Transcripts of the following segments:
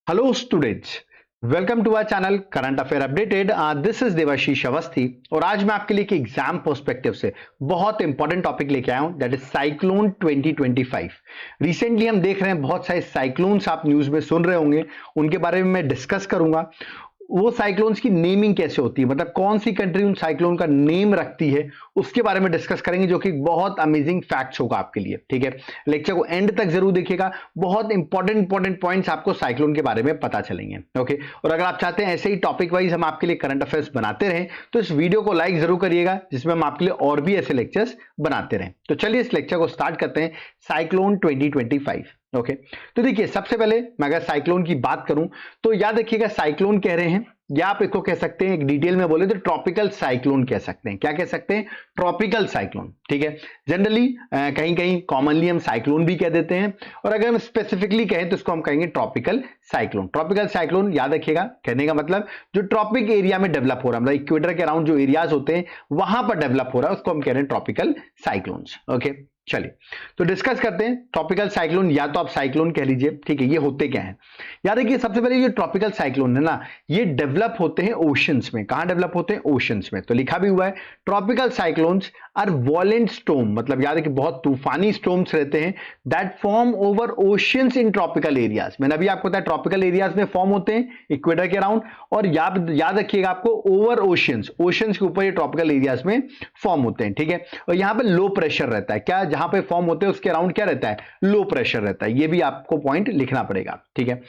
Hello students, welcome to our channel current affair updated. This is Devashish Awasthi और आज मैं आपके लिए एक एग्जाम पर्सपेक्टिव से बहुत इंपॉर्टेंट टॉपिक लेके आया हूं, दैट इज साइक्लोन 2025। रिसेंटली हम देख रहे हैं बहुत सारे साइक्लोन्स, आप न्यूज में सुन रहे होंगे, उनके बारे में मैं डिस्कस करूंगा। वो साइक्लोन्स की नेमिंग कैसे होती है, मतलब कौन सी कंट्री उन साइक्लोन का नेम रखती है, उसके बारे में डिस्कस करेंगे, जो कि बहुत अमेजिंग फैक्ट्स होगा आपके लिए। ठीक है, लेक्चर को एंड तक जरूर देखिएगा, बहुत इंपॉर्टेंट पॉइंट्स आपको साइक्लोन के बारे में पता चलेंगे। ओके, और अगर आप चाहते हैं ऐसे ही टॉपिक वाइज हम आपके लिए करंट अफेयर्स बनाते रहें तो इस वीडियो को लाइक जरूर करिएगा, जिसमें हम आपके लिए और भी ऐसे लेक्चर्स बनाते रहें। तो चलिए इस लेक्चर को स्टार्ट करते हैं, साइक्लोन 2025। ओके, तो देखिए सबसे पहले मैं अगर साइक्लोन की बात करूं तो याद रखिएगा, साइक्लोन कह रहे हैं या आप इसको कह सकते हैं, एक डिटेल में बोले तो ट्रॉपिकल साइक्लोन कह सकते हैं। क्या कह सकते हैं? Tropical cyclone. ठीक है, जनरली कहीं कहीं कॉमनली हम साइक्लोन भी कह देते हैं, और अगर हम स्पेसिफिकली कहें तो इसको हम कहेंगे ट्रॉपिकल साइक्लोन। ट्रॉपिकल साइक्लोन याद रखिएगा, कहने का मतलब जो ट्रॉपिक एरिया में डेवलप हो रहा है, मतलब इक्वेटर के अराउंड जो एरियाज होते हैं वहां पर डेवलप हो रहा है, उसको हम कह रहे हैं ट्रॉपिकल साइक्लोन्स। ओके, चलिए तो डिस्कस करते हैं ट्रॉपिकल साइक्लोन, या तो आप साइक्लोन कह लीजिए। ठीक है, ये होते क्या हैं? याद रखिए सबसे पहले ये ट्रॉपिकल साइक्लोन है ना, ये डेवलप होते हैं ओशंस में। कहां डेवलप होते हैं? ओशंस में। तो लिखा भी हुआ है, tropical cyclones are violent storm, मतलब याद रखिए बहुत तूफानी स्टॉर्म्स रहते हैं, that form over oceans in tropical areas. मैंने अभी आपको बताया ट्रॉपिकल एरियाज में फॉर्म होते हैं इक्वेटर के अराउंड, और याद रखिएगा आपको ओवर ओशंस, ओशंस के ऊपर ये ट्रॉपिकल एरियाज में फॉर्म होते हैं। ठीक है, और यहां पर लो प्रेशर रहता है। क्या जहां पे फॉर्म होते हैं उसके अराउंड क्या रहता है? लो प्रेशर रहता है। ये भी आपको पॉइंट लिखना पड़ेगा। ठीक है,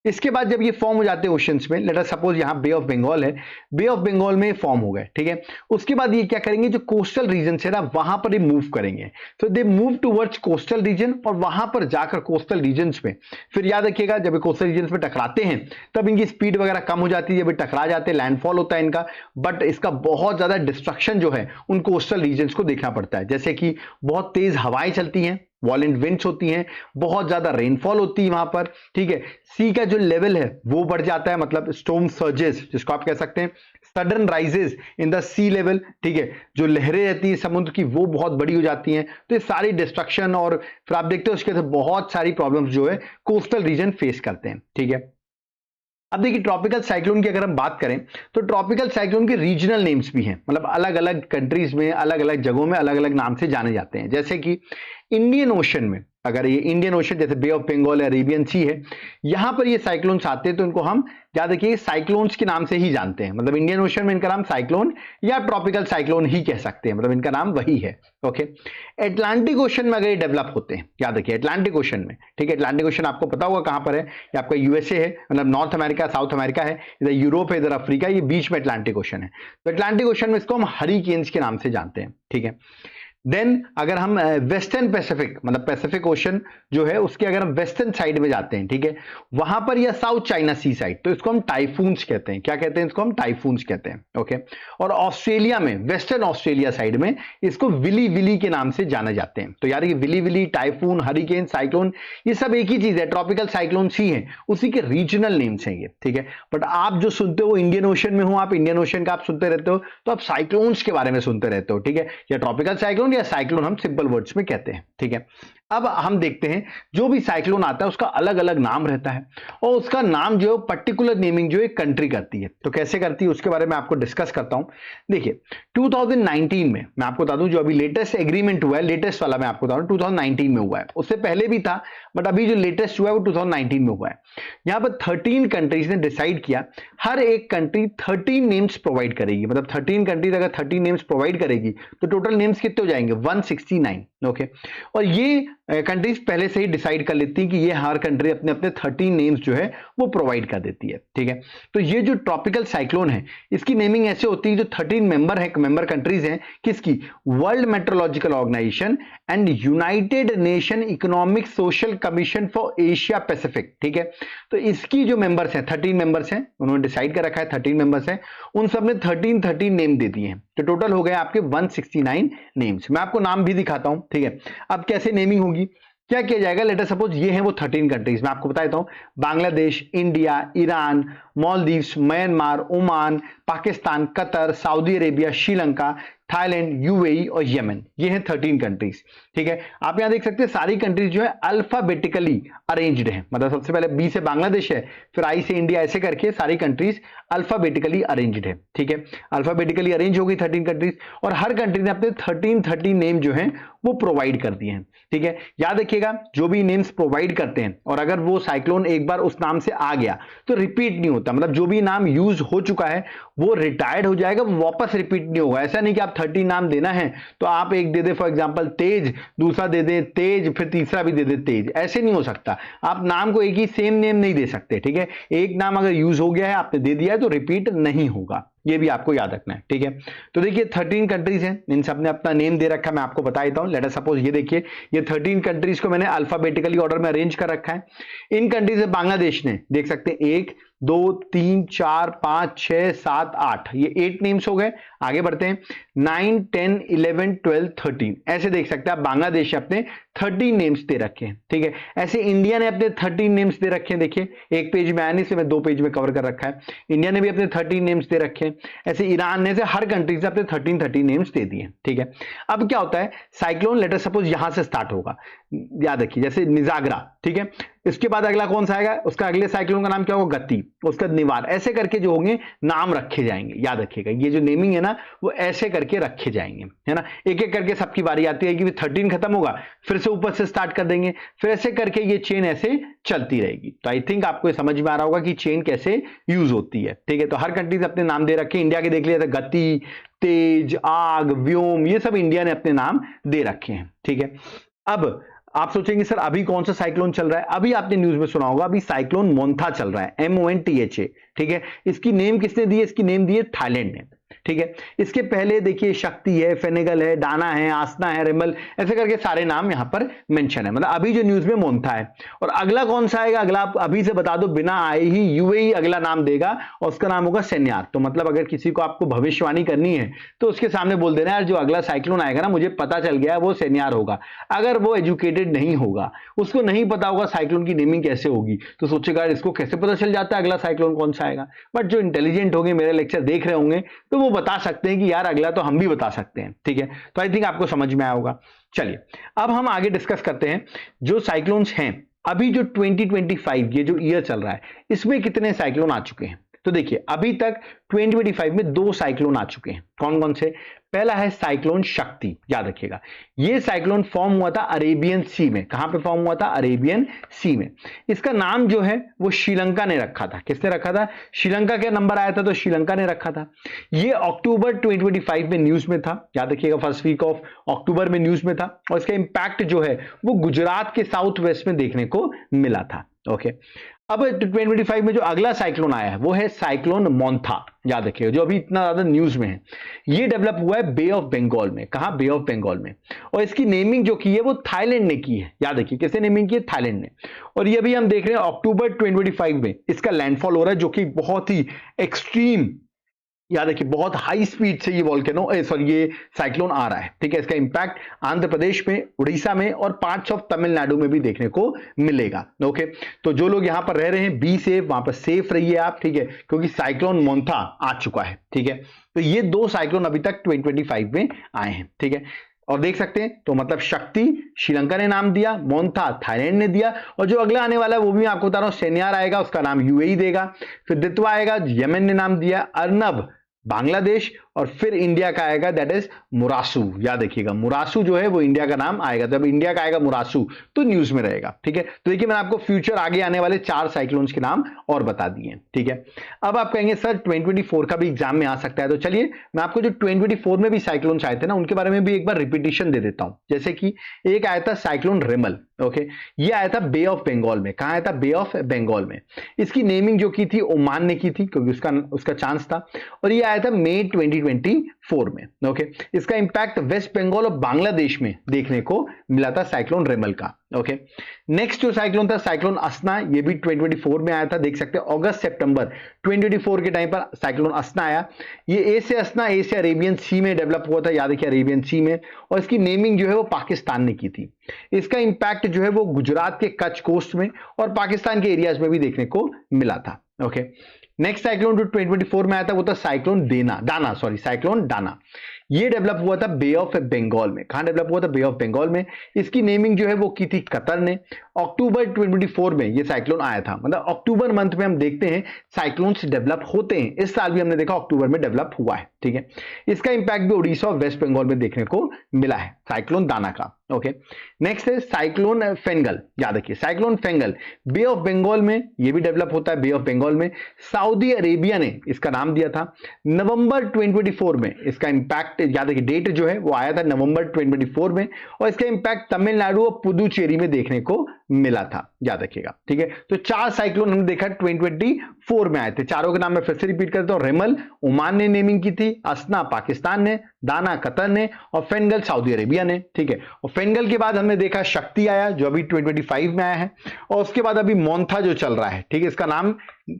इसके बाद जब ये फॉर्म हो जाते हैं ओशंस में, लेट अस सपोज यहां बे ऑफ बंगाल है, बे ऑफ बंगाल में फॉर्म हो गए। ठीक है, उसके बाद ये क्या करेंगे, जो कोस्टल रीजन है ना वहां पर ये मूव करेंगे। तो they move towards coastal region, और वहां पर जाकर कोस्टल रीजन्स में फिर याद रखिएगा जब ये कोस्टल रीजन्स में टकराते हैं तब इनकी स्पीड वगैरह कम हो जाती है, जब ये टकरा जाते हैं लैंडफॉल होता है इनका, बट इसका बहुत ज्यादा डिस्ट्रक्शन जो है उन कोस्टल रीजन्स को देखना पड़ता है। जैसे कि बहुत तेज हवाएं चलती हैं, वॉलेंट विंड्स होती हैं, बहुत ज्यादा रेनफॉल होती है वहां पर। ठीक है, सी का जो लेवल है वो बढ़ जाता है, मतलब स्टॉर्म सर्जेस जिसको आप कह सकते हैं, sudden rises in the sea level. ठीक है, जो लहरें रहती है समुद्र की वो बहुत बड़ी हो जाती हैं। तो ये सारी डिस्ट्रक्शन, और फिर आप देखते हो उसके साथ बहुत सारी प्रॉब्लम्स जो है कोस्टल रीजन फेस करते हैं। ठीक है, अब देखिए ट्रॉपिकल साइक्लोन की अगर हम बात करें तो ट्रॉपिकल साइक्लोन के रीजनल नेम्स भी हैं, मतलब अलग अलग कंट्रीज में अलग अलग जगहों में अलग अलग नाम से जाने जाते हैं। जैसे कि इंडियन ओशन में, अगर ये इंडियन ओशन जैसे बे ऑफ बंगाल, अरेबियन सी है, यहां पर ये साइक्लोन्स आते हैं तो इनको हम याद रखिए साइक्लोन्स के नाम से ही जानते हैं। मतलब इंडियन ओशन में इनका नाम साइक्लोन या ट्रॉपिकल साइक्लोन ही कह सकते हैं, मतलब इनका नाम वही है। ओके, अटलांटिक ओशन में अगर ये डेवलप होते हैं, याद रखिए अटलांटिक ओशन में। ठीक है, अटलांटिक ओशन आपको पता होगा कहां पर है, ये आपका यूएसए है, मतलब नॉर्थ अमेरिका साउथ अमेरिका है, इधर यूरोप है इधर अफ्रीका, ये बीच में अटलांटिक ओशन है। तो अटलांटिक ओशन में इसको हम हरिकेन्स के नाम से जानते हैं। ठीक है, देन अगर हम वेस्टर्न पैसिफिक, मतलब पैसिफिक ओशन जो है उसके अगर हम वेस्टर्न साइड में जाते हैं, ठीक है, वहां पर, या साउथ चाइना सी साइड, तो इसको हम टाइफून्स कहते हैं। क्या कहते हैं? इसको हम टाइफून्स कहते हैं। ओके, और ऑस्ट्रेलिया में, वेस्टर्न ऑस्ट्रेलिया साइड में इसको विली विली के नाम से जाने जाते हैं। तो यार ये willy willy, typhoon, hurricane, cyclone, ये सब एक ही चीज है, ट्रॉपिकल साइक्लोन ही है, उसी के रीजनल नेम्स हैं ये। ठीक है, बट आप जो सुनते हो इंडियन ओशन में हो, आप इंडियन ओशन का आप सुनते रहते हो, तो आप साइक्लोन्स के बारे में सुनते रहते हो। ठीक है, या ट्रॉपिकल साइक्लोन या साइक्लोन हम सिंपल वर्ड्स में कहते हैं। ठीक है, अब हम देखते हैं जो भी साइक्लोन आता है उसका अलग अलग नाम रहता है, और उसका नाम जो पर्टिकुलर नेमिंग जो है कंट्री करती है। तो कैसे करती है उसके बारे में आपको डिस्कस करता हूं। देखिए 2019 में मैं आपको बता दूं, जो अभी लेटेस्ट एग्रीमेंट हुआ है, लेटेस्ट वाला मैं आपको बता दूं 2019 में हुआ है, उससे पहले भी था बट अभी जो लेटेस्ट हुआ है वो 2019 में हुआ है। यहां पर 13 कंट्रीज ने डिसाइड किया, हर एक कंट्री 13 नेम्स प्रोवाइड करेगी, मतलब 13 कंट्रीज अगर 13 नेम्स प्रोवाइड करेगी तो टोटल नेम्स कितने हो जाएंगे? 169। ओके, और ये कंट्रीज पहले से ही डिसाइड कर लेती हैं कि ये हर कंट्री अपने अपने 13 नेम्स जो है वो प्रोवाइड कर देती है। ठीक है, तो ये जो ट्रॉपिकल साइक्लोन है इसकी नेमिंग ऐसे होती है, जो 13 मेंबर है, मेंबर कंट्रीज हैं किसकी? World meteorological organization and united nation economic social commission for Asia Pacific. ठीक है, तो इसकी जो मेंबर्स हैं, 13 मेंबर्स हैं, उन्होंने डिसाइड कर रखा है 13 मेंबर्स हैं, उन सब ने 13 नेम दे दिए हैं, तो टोटल हो गए आपके 169 नेम्स। मैं आपको नाम भी दिखाता हूं। ठीक है, अब कैसे नेमिंग होगी, क्या किया जाएगा? लेट अस सपोज ये हैं वो 13 कंट्रीज, मैं आपको बता देता हूं, Bangladesh, India, Iran, Maldives, Myanmar, Oman, Pakistan, Qatar, Saudi Arabia, Sri Lanka, Thailand, UAE और यमन। ये हैं 13 कंट्रीज। ठीक है, आप यहां देख सकते हैं सारी कंट्रीज जो है अल्फाबेटिकली अरेंज्ड है, मतलब सबसे पहले बी से बांग्लादेश है, फिर आई से इंडिया, ऐसे करके सारी कंट्रीज अल्फाबेटिकली अरेंज्ड है। ठीक है, अल्फाबेटिकली अरेंज हो गई 13 कंट्रीज, और हर कंट्री ने अपने 13 नेम जो हैं वो प्रोवाइड कर दिए हैं। ठीक है, याद रखिएगा जो भी नेम्स प्रोवाइड करते हैं और अगर वो साइक्लोन एक बार उस नाम से आ गया तो रिपीट नहीं होता, मतलब जो भी नाम यूज हो चुका है वो रिटायर्ड हो जाएगा, वो वापस रिपीट नहीं होगा। ऐसा नहीं कि आप 30 नाम देना है तो आप एक दे दे फॉर एग्जांपल तेज, दूसरा दे दे तेज, फिर तीसरा भी दे दे तेज, ऐसे नहीं हो सकता। आप नाम को एक ही सेम नेम नहीं दे सकते। ठीक है, एक नाम अगर यूज हो गया है, आपने दे दिया है, तो रिपीट नहीं होगा, ये भी आपको याद रखना है। ठीक है, तो देखिए 13 कंट्रीज हैं, इन सब ने अपना नेम दे रखा है, मैं आपको बता देता हूं। लेट अस सपोज ये देखिए, ये 13 कंट्रीज को मैंने अल्फाबेटिकली ऑर्डर में अरेंज कर रखा है। इन कंट्रीज में बांग्लादेश ने देख सकते हैं 1 2 3 4 5 6 7 8, ये 8 नेम्स हो गए। आगे बढ़ते हैं 9 10 11 12 13, ऐसे देख सकते हैं आप बांग्लादेश अपने 13 नेम्स दे रखे हैं। ठीक है, ऐसे इंडिया ने अपने 13 नेम्स दे रखे हैं। देखिए एक पेज में आया नहीं, इसलिए मैं 2 पेज में कवर कर रखा है। इंडिया ने भी अपने 13 नेम्स दे रखे हैं, ऐसे ईरान ने, से हर कंट्री से अपने 13 नेम्स दे दिए। ठीक है, अब क्या होता है, साइक्लोन लेटर सपोज यहां से स्टार्ट होगा, याद रखिए जैसे निजागरा। ठीक है, इसके बाद अगला कौन सा आएगा, उसका अगले साइक्लोन का नाम क्या होगा, गति, उसका निवार, ऐसे करके जो होंगे नाम रखे जाएंगे। याद रखिएगा ये जो नेमिंग है ना वो ऐसे करके रखे जाएंगे, है ना। एक एक करके सबकी बारी आती है कि 13 खत्म होगा, फिर से ऊपर से स्टार्ट कर देंगे, फिर ऐसे करके ये चेन ऐसे चलती रहेगी। तो आई थिंक आपको समझ में आ रहा होगा कि चेन कैसे यूज होती है। ठीक है, तो हर कंट्री अपने नाम दे रखे। इंडिया के देख लिया था, गति, तेज, आग, व्योम, ये सब इंडिया ने अपने नाम दे रखे हैं। ठीक है, अब आप सोचेंगे सर अभी कौन सा साइक्लोन चल रहा है, अभी आपने न्यूज में सुना होगा, अभी साइक्लोन मोंथा चल रहा है, MONTHA। ठीक है, इसकी नेम किसने दी है, इसकी नेम दी है थाईलैंड ने। ठीक है, इसके पहले देखिए शक्ति है, फेनेगल है, डाना है, आसना है, रेमल, ऐसे करके सारे नाम यहां पर मेंशन है। मतलब अभी जो न्यूज में मोंथा है। और अगला कौन सा आएगा, अगला आप अभी से बता दो, बिना आए ही यूएई अगला नाम देगा और उसका नाम होगा सेन्यार। तो मतलब अगर किसी को आपको भविष्यवाणी करनी है तो उसके सामने बोल देना यार जो अगला साइक्लोन आएगा ना मुझे पता चल गया है वो सेन्यार होगा। अगर वो एजुकेटेड नहीं होगा, उसको नहीं पता होगा साइक्लोन की नेमिंग कैसे होगी, तो सोचेगा इसको कैसे पता चल जाता है अगला साइक्लोन कौन सा आएगा। बट जो इंटेलिजेंट होंगे, मेरे लेक्चर देख रहे होंगे, तो वो बता सकते हैं कि यार अगला तो हम भी बता सकते हैं। ठीक है, तो आई थिंक आपको समझ में आया होगा। चलिए अब हम आगे डिस्कस करते हैं जो साइक्लोन्स हैं। अभी जो 2025 ये जो ईयर चल रहा है इसमें कितने साइक्लोन आ चुके हैं, तो देखिए अभी तक 2025 में 2 साइक्लोन आ चुके हैं। कौन कौन से, पहला है साइक्लोन शक्ति। याद रखिएगा ये साइक्लोन फॉर्म हुआ था अरेबियन सी में। कहां पे फॉर्म हुआ था, अरेबियन सी में। इसका नाम जो है वो श्रीलंका ने रखा था। किसने रखा था, श्रीलंका के नंबर आया था तो श्रीलंका ने रखा था। ये अक्टूबर 2025 में न्यूज में था। याद रखिएगा फर्स्ट वीक ऑफ अक्टूबर में न्यूज में था, और इसका इंपैक्ट जो है वो गुजरात के साउथ वेस्ट में देखने को मिला था। ओके, अब 2025 में जो अगला साइक्लोन आया है वो है साइक्लोन मोंथा। याद रखिएगा जो अभी इतना ज्यादा न्यूज में है, ये डेवलप हुआ है बे ऑफ बंगाल में। कहां, बे ऑफ बंगाल में। और इसकी नेमिंग जो की है वो थाईलैंड ने की है। याद रखिए किसने नेमिंग की है, थाईलैंड ने। और ये भी हम देख रहे हैं अक्टूबर 2025 में इसका लैंडफॉल हो रहा है, जो कि बहुत ही एक्सट्रीम, याद रखिए बहुत हाई स्पीड से ये वॉल्केनो सॉरी ये साइक्लोन आ रहा है। ठीक है, इसका इंपैक्ट आंध्र प्रदेश में, उड़ीसा में और पार्ट्स ऑफ तमिलनाडु में भी देखने को मिलेगा। ओके, तो जो लोग यहां पर रह रहे हैं बी सेफ, वहां पर सेफ रहिए आप। ठीक है, क्योंकि साइक्लोन मोंथा आ चुका है। ठीक है, तो ये 2 साइक्लोन अभी तक 2025 में आए हैं। ठीक है, और देख सकते हैं तो मतलब शक्ति श्रीलंका ने नाम दिया, मोंथा थाईलैंड ने दिया, और जो अगला आने वाला है वो भी मैं आपको बता रहा हूं, सेन्यार आएगा, उसका नाम यूएई देगा। फिर दित्वा आएगा, यमन ने नाम दिया, अर्नब बांग्लादेश, और फिर इंडिया का आएगा दैट इज मुरासू। याद रखिएगा मुरासू जो है वो इंडिया का नाम आएगा। जब इंडिया का आएगा मुरासू तो न्यूज में रहेगा। ठीक है, तो देखिए मैंने आपको फ्यूचर आगे आने वाले 4 साइक्लोन्स के नाम और बता दिए। ठीक है, अब आप कहेंगे सर 2024 का भी एग्जाम में आ सकता है, तो चलिए मैं आपको जो 2024 में भी साइक्लोन्स आए थे ना उनके बारे में भी एक बार रिपीटिशन दे देता हूं। जैसे कि एक आया था साइक्लोन रेमल। ओके, ये आया था बे ऑफ बंगाल में। कहां आया था, बे ऑफ बंगाल में। इसकी नेमिंग जो की थी ओमान ने की थी, क्योंकि उसका चांस था। और ये आया था मई 2024 में। ओके, इसका इंपैक्ट वेस्ट बंगाल और बांग्लादेश में देखने को मिला था साइक्लोन रेमल का। ओके, नेक्स्ट जो साइक्लोन था साइक्लोन असना, ये भी 2024 में आया था। देख सकते हैं अगस्त सितंबर 2024 के टाइम पर साइक्लोन असना आया। ये ए से असना, ए से अरेबियन सी में डेवलप हुआ था। याद रखिए अरेबियन सी में। और इसकी नेमिंग जो है वो पाकिस्तान ने की थी। इसका इंपैक्ट जो है वो गुजरात के कच्छ कोस्ट में और पाकिस्तान के एरियाज में भी देखने को मिला था। ओके, नेक्स्ट साइक्लोन जो 2024 में आया था वो था साइक्लोन दाना, साइक्लोन दाना। ये डेवलप हुआ था बे ऑफ बंगाल में। कहां डेवलप हुआ था? बे ऑफ बंगाल में। इसकी नेमिंग जो है वो की थी कतर ने। अक्टूबर 2024 में ये साइक्लोन आया था। मतलब अक्टूबर मंथ में हम देखते हैं साइक्लोन्स डेवलप होते हैं। इस साल भी हमने देखा अक्टूबर में डेवलप हुआ है, ठीक है। इसका इंपैक्ट भी उड़ीसा और वेस्ट बंगाल में देखने को मिला है, साइक्लोन दाना का। ओके, नेक्स्ट है साइक्लोन फेंगल। याद रखिए cyclone Fengal bay of Bengal में ये भी डेवलप होता है, बे ऑफ बंगाल में। सऊदी अरेबिया ने इसका नाम दिया था। नवंबर 2024 में इसका इंपैक्ट, याद रखिए डेट जो है वो आया था नवंबर 2024 में, और इसका इंपैक्ट तमिलनाडु और पुदुचेरी में देखने को मिला था, याद रखिएगा, ठीक है। तो 4 साइक्लोन हमने देखा 2024 में आए थे। चारों के नाम मैं फिर से रिपीट करता हूं। रेमल ओमान ने नेमिंग की थी, असना पाकिस्तान ने, दाना कतर ने, और फेंगल सऊदी अरेबिया ने, ठीक है। और फेंगल के बाद हमने देखा शक्ति आया जो अभी 2025 में आया है, और उसके बाद अभी मोन्था जो चल रहा है, ठीक है। इसका नाम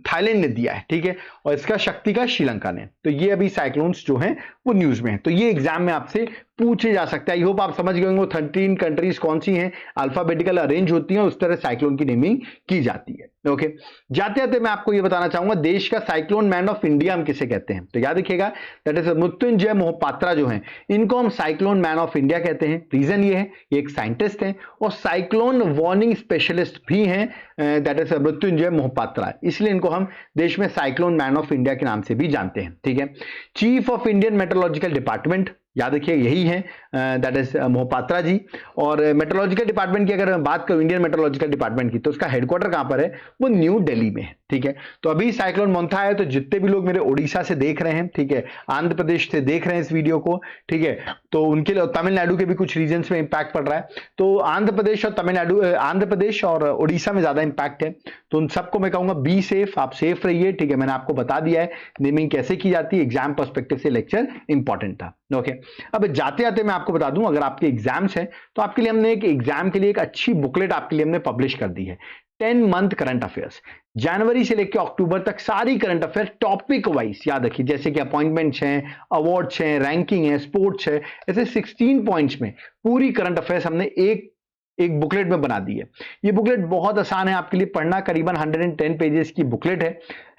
थाईलैंड ने दिया है, ठीक है, और इसका शक्ति का श्रीलंका ने। तो ये अभी साइक्लोन्स जो हैं वो न्यूज में है। तो ये एग्जाम में आपसे पूछे जा सकता है। आई होप आप समझ गए होंगे 13 कंट्रीज कौन सी हैं, अल्फाबेटिकल अरेंज होती हैं, उस तरह साइक्लोन की नेमिंग की जाती है। ओके, जाते जाते मैं आपको ये बताना चाहूंगा देश का साइक्लोन मैन ऑफ इंडिया हम किसे कहते हैं। तो याद रखिएगा दैट इज मृत्युंजय मोहपात्रा जो हैं, इनको हम साइक्लोन मैन ऑफ इंडिया कहते हैं। रीजन ये है, ये एक साइंटिस्ट हैं और साइक्लोन वार्निंग स्पेशलिस्ट भी हैं, दैट इज मृत्युंजय मोहपात्रा, इसलिए इनको हम देश में साइक्लोन मैन ऑफ इंडिया के नाम से भी जानते हैं, ठीक है। Chief of Indian meteorological department, याद रखिए यही है, दैट इज मोहपात्रा जी। और मेट्रोलॉजिकल डिपार्टमेंट की अगर मैं बात करूं, इंडियन मेट्रोलॉजिकल डिपार्टमेंट की, तो उसका हेडक्वार्टर कहां पर है? वो न्यू दिल्ली में है, ठीक है। तो अभी साइक्लोन मोन्था है, तो जितने भी लोग मेरे ओडिशा से देख रहे हैं, ठीक है, आंध्र प्रदेश से देख रहे हैं इस वीडियो को, ठीक है, तो उनके लिए तमिलनाडु के भी कुछ रीजन्स में इंपैक्ट पड़ रहा है। तो आंध्र प्रदेश और तमिलनाडु, आंध्र प्रदेश और ओडिशा में ज्यादा इंपैक्ट है। तो उन सबको मैं कहूंगा बी सेफ, आप सेफ रहिए, ठीक है। मैंने आपको बता दिया है नेमिंग कैसे की जाती है, एग्जाम पर्सपेक्टिव से लेक्चर इंपॉर्टेंट था। ओके, अब जाते जाते मैं आपको बता दूं, अगर आपके एग्जाम्स हैं तो आपके लिए हमने एक एग्जाम के लिए एक अच्छी बुकलेट आपके लिए हमने पब्लिश कर दी है। 10 मंथ करंट अफेयर्स, जनवरी से लेकर अक्टूबर तक सारी करंट अफेयर टॉपिक वाइज, याद रखिए, जैसे कि अपॉइंटमेंट्स हैं, अवार्ड्स हैं, रैंकिंग है, स्पोर्ट्स है, ऐसे 16 पॉइंट्स में पूरी करंट अफेयर्स हमने एक बुकलेट में बना दी है। ये बुकलेट बहुत आसान है आपके लिए पढ़ना, करीबन 110 पेजेस की बुकलेट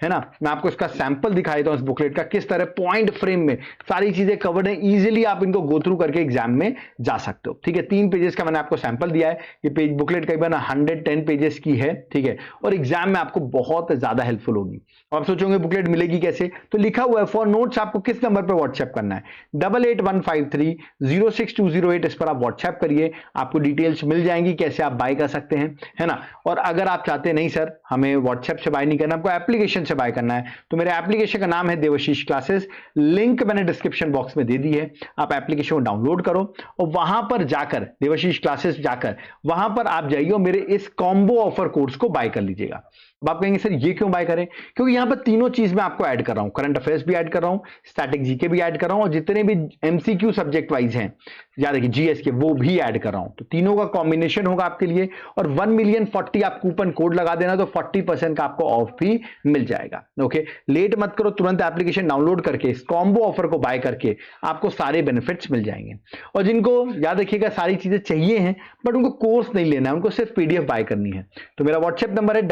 है ना। मैं आपको इसका सैंपल दिखा देता हूं इस बुकलेट का, किस तरह पॉइंट फ्रेम में सारी चीजें कवर्ड है। इजीली आप इनको गो थ्रू करके एग्जाम में जा सकते हो, ठीक है। 3 पेजेस का मैंने आपको सैंपल दिया है। ये पेज बुकलेट करीबन 110 पेजेस की है, ठीक है, और एग्जाम में आपको बहुत ज्यादा हेल्पफुल होगी। आप सोचोगे बुकलेट मिलेगी कैसे, तो लिखा हुआ है फॉर नोट्स आपको किस नंबर पर व्हाट्सएप करना है, 8815306208, इस पर आप व्हाट्सएप करिए, आपको डिटेल्स मिल जाएंगी कैसे आप बाय कर सकते हैं, है ना। और अगर आप चाहते हैं नहीं सर हमें व्हाट्सएप से बाय नहीं करना, आपको एप्लीकेशन से बाय करना है, तो मेरे एप्लीकेशन का नाम है देवाशीष क्लासेस, लिंक मैंने डिस्क्रिप्शन बॉक्स में दे दी है। आप एप्लीकेशन को डाउनलोड करो और वहां पर जाकर देवाशीष क्लासेस जाकर वहां पर आप जाइए और मेरे इस कॉम्बो ऑफर कोर्स को बाय कर लीजिएगा। अब आप कहेंगे सर ये क्यों बाय करें, क्योंकि यहां पर तीनों चीज मैं आपको ऐड कर रहा हूं, करंट अफेयर्स भी ऐड कर रहा हूं, स्टैटिक जीके भी ऐड कर रहा हूं, और जितने भी एमसीक्यू सब्जेक्ट वाइज हैं, याद रखिए जीएस के, वो भी ऐड कर रहा हूं। तो तीनों का कॉम्बिनेशन होगा आपके लिए, और 1,000,040 आप कूपन कोड लगा देना तो 40% का आपको ऑफ भी मिल जाएगा। ओके, लेट मत करो, तुरंत एप्लीकेशन डाउनलोड करके इस कॉम्बो ऑफर को बाय करके आपको सारे बेनिफिट्स मिल जाएंगे। और जिनको याद रखिएगा सारी चीजें चाहिए हैं बट उनको कोर्स नहीं लेना है, उनको सिर्फ पीडीएफ बाय करनी है, तो मेरा व्हाट्सएप नंबर है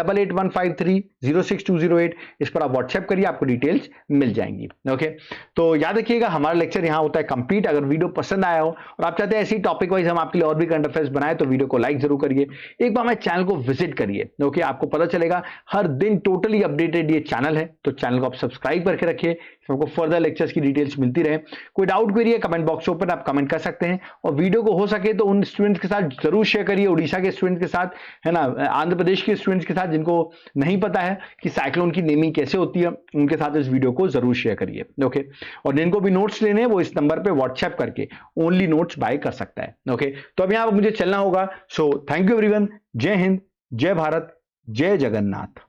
8815306208, इस पर आप व्हाट्सएप करिए, आपको डिटेल्स मिल जाएंगी। ओके, तो याद रखिएगा हमारा लेक्चर यहां होता है कंप्लीट। अगर वीडियो पसंद आया हो और आप चाहते हैं ऐसी टॉपिक वाइज हम आपके लिए और भी करंट अफेयर्स बनाए, तो वीडियो को लाइक जरूर करिए, एक बार हमारे चैनल को विजिट करिए। ओके, आपको पता चलेगा हर दिन टोटली अपडेटेड ये चैनल है, तो चैनल को आप सब्सक्राइब करके रखिए, आपको फर्दर लेक्चर्स की डिटेल्स मिलती रहे। कोई डाउट क्वेरी है कमेंट बॉक्स ओपन, आप कमेंट कर सकते हैं, और वीडियो को हो सके तो उन स्टूडेंट्स के साथ जरूर शेयर करिए, उड़ीसा के स्टूडेंट्स के साथ, है ना, आंध्र प्रदेश के स्टूडेंट्स के साथ, जिनको नहीं पता है कि साइक्लोन की नेमिंग कैसे होती है, उनके साथ इस वीडियो को जरूर शेयर करिए। ओके, और जिनको भी नोट्स लेने हैं वो इस नंबर पे व्हाट्सएप करके ओनली नोट्स बाय कर सकता है। ओके, तो अब यहां मुझे चलना होगा। सो थैंक यू एवरीवन, जय हिंद, जय भारत, जय जगन्नाथ।